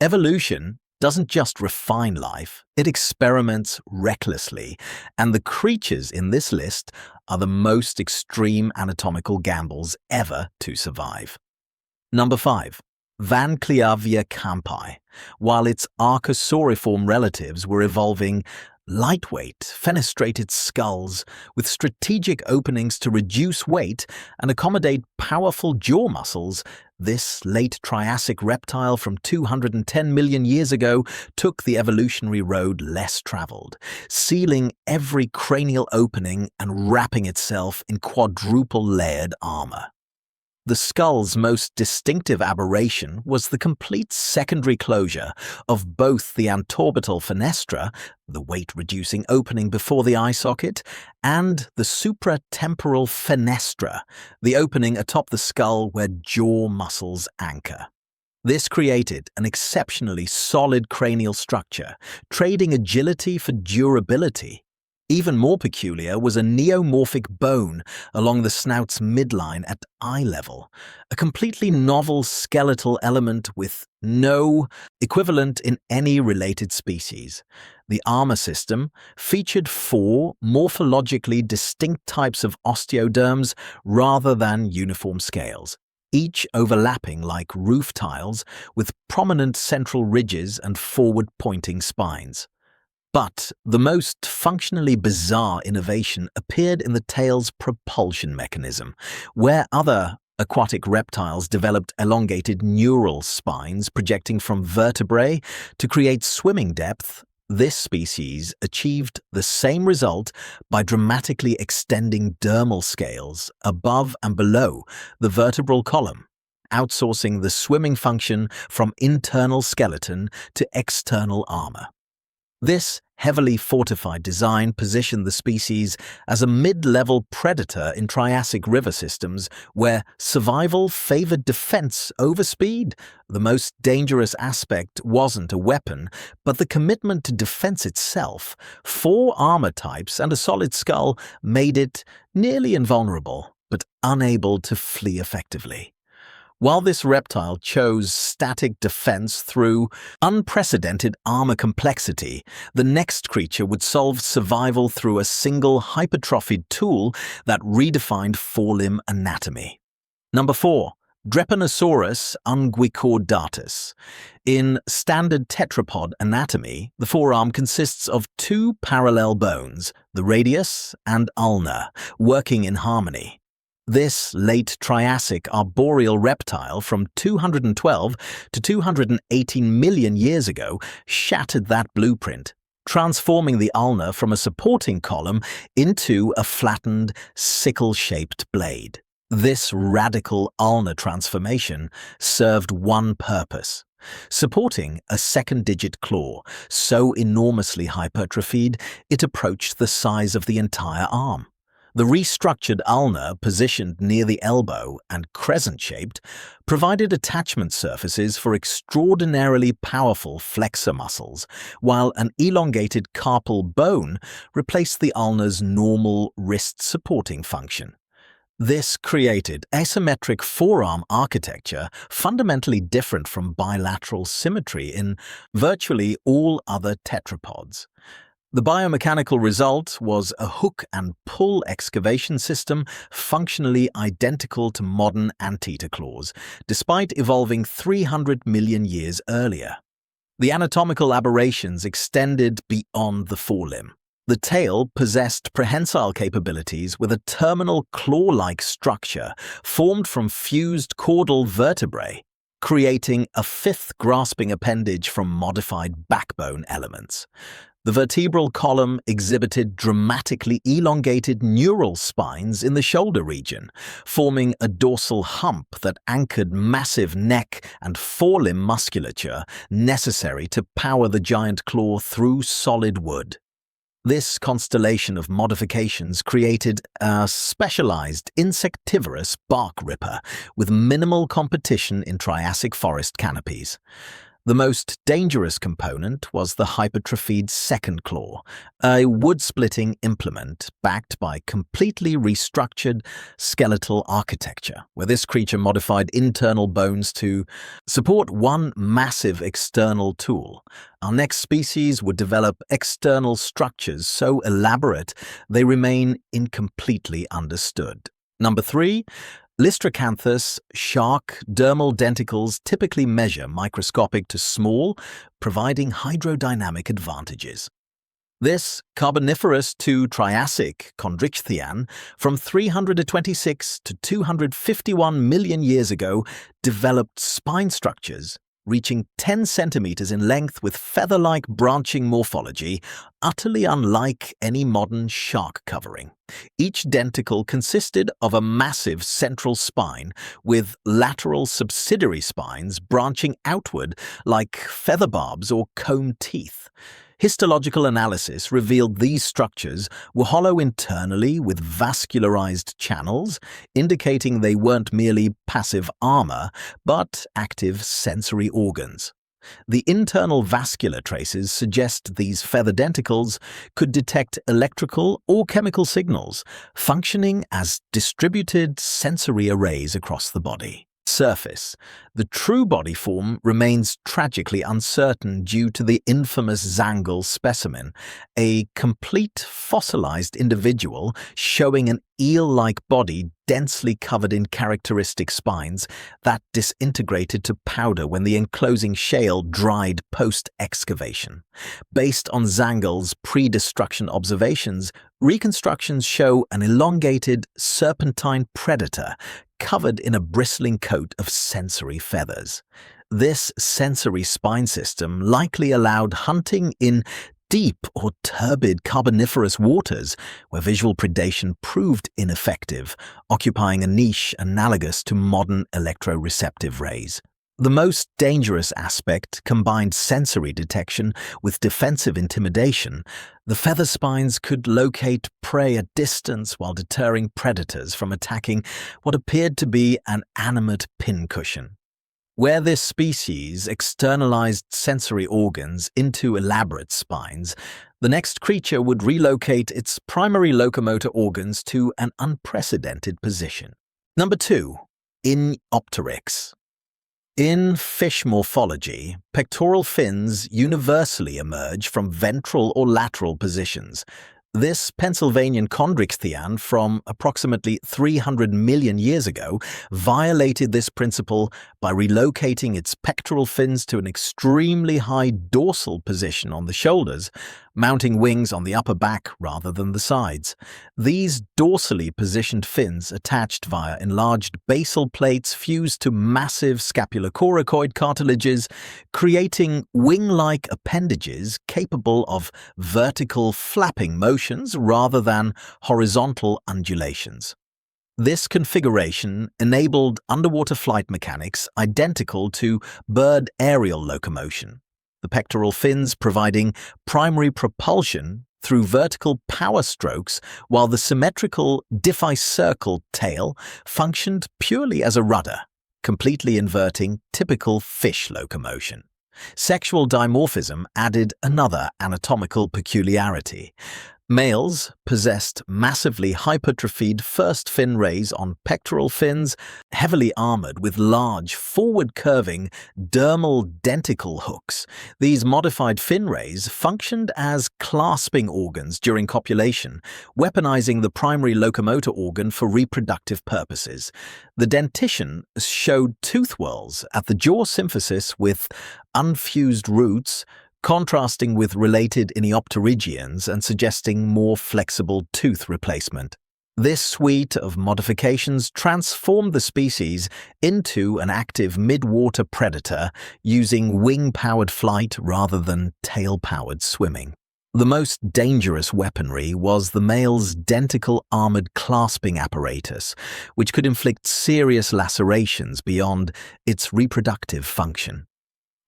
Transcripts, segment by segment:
Evolution doesn't just refine life, it experiments recklessly, and the creatures in this list are the most extreme anatomical gambles ever to survive. Number 5. Vancleavea campi. While its archosauriform relatives were evolving lightweight, fenestrated skulls with strategic openings to reduce weight and accommodate powerful jaw muscles, this late Triassic reptile from 210 million years ago took the evolutionary road less traveled, sealing every cranial opening and wrapping itself in quadruple-layered armor. The skull's most distinctive aberration was the complete secondary closure of both the antorbital fenestra, the weight-reducing opening before the eye socket, and the supratemporal fenestra, the opening atop the skull where jaw muscles anchor. This created an exceptionally solid cranial structure, trading agility for durability. Even more peculiar was a neomorphic bone along the snout's midline at eye level, a completely novel skeletal element with no equivalent in any related species. The armor system featured 4 morphologically distinct types of osteoderms rather than uniform scales, each overlapping like roof tiles with prominent central ridges and forward-pointing spines. But the most functionally bizarre innovation appeared in the tail's propulsion mechanism, where other aquatic reptiles developed elongated neural spines projecting from vertebrae to create swimming depth. This species achieved the same result by dramatically extending dermal scales above and below the vertebral column, outsourcing the swimming function from internal skeleton to external armor. This heavily fortified design positioned the species as a mid-level predator in Triassic river systems where survival favored defense over speed. The most dangerous aspect wasn't a weapon, but the commitment to defense itself. 4 armor types and a solid skull made it nearly invulnerable, but unable to flee effectively. While this reptile chose static defense through unprecedented armor complexity, the next creature would solve survival through a single hypertrophied tool that redefined forelimb anatomy. Number 4. Drepanosaurus unguicaudatus. In standard tetrapod anatomy, the forearm consists of 2 parallel bones, the radius and ulna, working in harmony. This late Triassic arboreal reptile from 212 to 218 million years ago shattered that blueprint, transforming the ulna from a supporting column into a flattened, sickle-shaped blade. This radical ulnar transformation served one purpose: supporting a second-digit claw, so enormously hypertrophied it approached the size of the entire arm. The restructured ulna, positioned near the elbow and crescent-shaped, provided attachment surfaces for extraordinarily powerful flexor muscles, while an elongated carpal bone replaced the ulna's normal wrist-supporting function. This created asymmetric forearm architecture fundamentally different from bilateral symmetry in virtually all other tetrapods. The biomechanical result was a hook-and-pull excavation system functionally identical to modern anteater claws, despite evolving 300 million years earlier. The anatomical aberrations extended beyond the forelimb. The tail possessed prehensile capabilities with a terminal claw-like structure formed from fused caudal vertebrae, creating a 5th grasping appendage from modified backbone elements. The vertebral column exhibited dramatically elongated neural spines in the shoulder region, forming a dorsal hump that anchored massive neck and forelimb musculature necessary to power the giant claw through solid wood. This constellation of modifications created a specialized insectivorous bark ripper with minimal competition in Triassic forest canopies. The most dangerous component was the hypertrophied second claw, a wood-splitting implement backed by completely restructured skeletal architecture, where this creature modified internal bones to support one massive external tool. Our next species would develop external structures so elaborate they remain incompletely understood. Number 3. Listracanthus shark dermal denticles typically measure microscopic to small, providing hydrodynamic advantages. This Carboniferous to Triassic chondrichthyan from 326 to 251 million years ago developed spine structures reaching 10 centimeters in length with feather-like branching morphology, utterly unlike any modern shark covering. Each denticle consisted of a massive central spine with lateral subsidiary spines branching outward like feather barbs or comb teeth. Histological analysis revealed these structures were hollow internally with vascularized channels, indicating they weren't merely passive armor, but active sensory organs. The internal vascular traces suggest these feather denticles could detect electrical or chemical signals, functioning as distributed sensory arrays across the body. Surface. The true body form remains tragically uncertain due to the infamous Zangle specimen, a complete fossilized individual showing an eel-like body densely covered in characteristic spines that disintegrated to powder when the enclosing shale dried post-excavation. Based on Zangle's pre-destruction observations, reconstructions show an elongated serpentine predator covered in a bristling coat of sensory feathers. This sensory spine system likely allowed hunting in deep or turbid carboniferous waters where visual predation proved ineffective, occupying a niche analogous to modern electroreceptive rays. The most dangerous aspect combined sensory detection with defensive intimidation. The feather spines could locate prey at distance while deterring predators from attacking what appeared to be an animate pincushion. Where this species externalized sensory organs into elaborate spines, the next creature would relocate its primary locomotor organs to an unprecedented position. Number 2. Iniopteryx. In fish morphology, pectoral fins universally emerge from ventral or lateral positions. This Pennsylvanian chondrichthyan from approximately 300 million years ago violated this principle by relocating its pectoral fins to an extremely high dorsal position on the shoulders, mounting wings on the upper back rather than the sides. These dorsally positioned fins attached via enlarged basal plates fused to massive scapulocoracoid cartilages, creating wing-like appendages capable of vertical flapping motions rather than horizontal undulations. This configuration enabled underwater flight mechanics identical to bird aerial locomotion, the pectoral fins providing primary propulsion through vertical power strokes, while the symmetrical diffie-circle tail functioned purely as a rudder, completely inverting typical fish locomotion. Sexual dimorphism added another anatomical peculiarity. Males possessed massively hypertrophied first fin rays on pectoral fins, heavily armored with large, forward-curving dermal denticle hooks. These modified fin rays functioned as clasping organs during copulation, weaponizing the primary locomotor organ for reproductive purposes. The dentition showed tooth whorls at the jaw symphysis with unfused roots, contrasting with related Iniopterygians and suggesting more flexible tooth replacement. This suite of modifications transformed the species into an active mid-water predator using wing-powered flight rather than tail-powered swimming. The most dangerous weaponry was the male's dentical armored clasping apparatus, which could inflict serious lacerations beyond its reproductive function.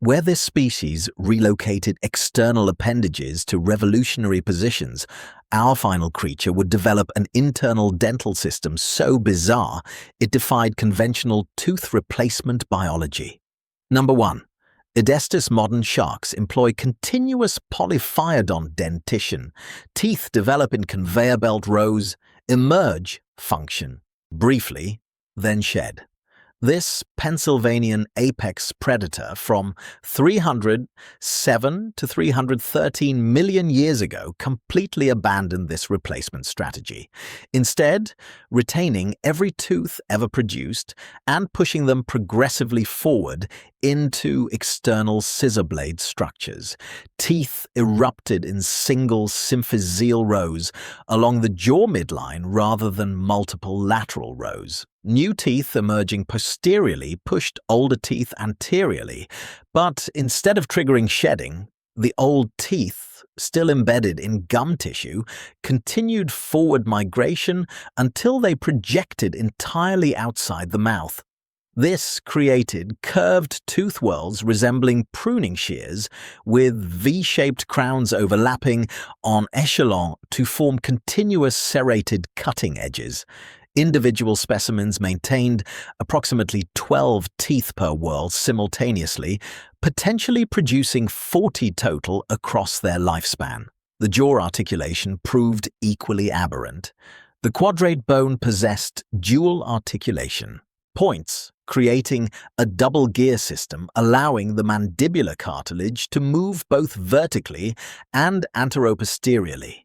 Where this species relocated external appendages to revolutionary positions, our final creature would develop an internal dental system so bizarre it defied conventional tooth replacement biology. Number 1. Edestus modern sharks employ continuous polyphyodont dentition. Teeth develop in conveyor belt rows, emerge, function briefly, then shed. This Pennsylvanian apex predator from 307 to 313 million years ago completely abandoned this replacement strategy, instead retaining every tooth ever produced and pushing them progressively forward into external scissor blade structures. Teeth erupted in single symphyseal rows along the jaw midline rather than multiple lateral rows. New teeth emerging posteriorly pushed older teeth anteriorly, but instead of triggering shedding, the old teeth, still embedded in gum tissue, continued forward migration until they projected entirely outside the mouth. This created curved tooth whorls resembling pruning shears, with V-shaped crowns overlapping en echelon to form continuous serrated cutting edges. Individual specimens maintained approximately 12 teeth per whorl simultaneously, potentially producing 40 total across their lifespan. The jaw articulation proved equally aberrant. The quadrate bone possessed dual articulation points, creating a double gear system allowing the mandibular cartilage to move both vertically and anteroposteriorly.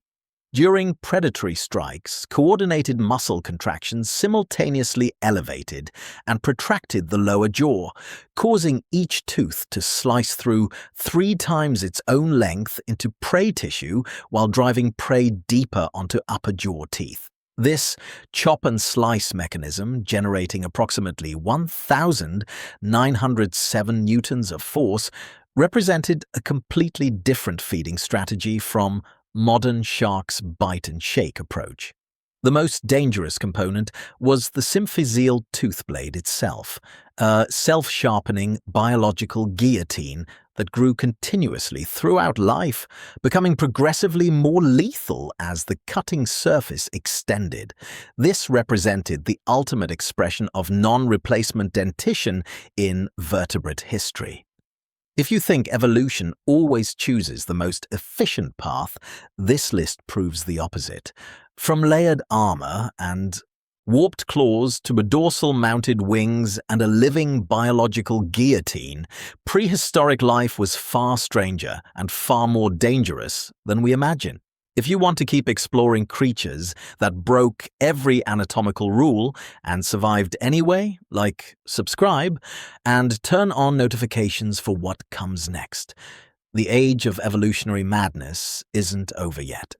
During predatory strikes, coordinated muscle contractions simultaneously elevated and protracted the lower jaw, causing each tooth to slice through 3 times its own length into prey tissue while driving prey deeper onto upper jaw teeth. This chop-and-slice mechanism, generating approximately 1,907 newtons of force, represented a completely different feeding strategy from modern sharks' bite-and-shake approach. The most dangerous component was the symphyseal tooth blade itself, a self-sharpening biological guillotine that grew continuously throughout life, becoming progressively more lethal as the cutting surface extended. This represented the ultimate expression of non-replacement dentition in vertebrate history. If you think evolution always chooses the most efficient path, this list proves the opposite. From layered armor and warped claws to a dorsal-mounted wings and a living biological guillotine, prehistoric life was far stranger and far more dangerous than we imagine. If you want to keep exploring creatures that broke every anatomical rule and survived anyway, subscribe and turn on notifications for what comes next. The age of evolutionary madness isn't over yet.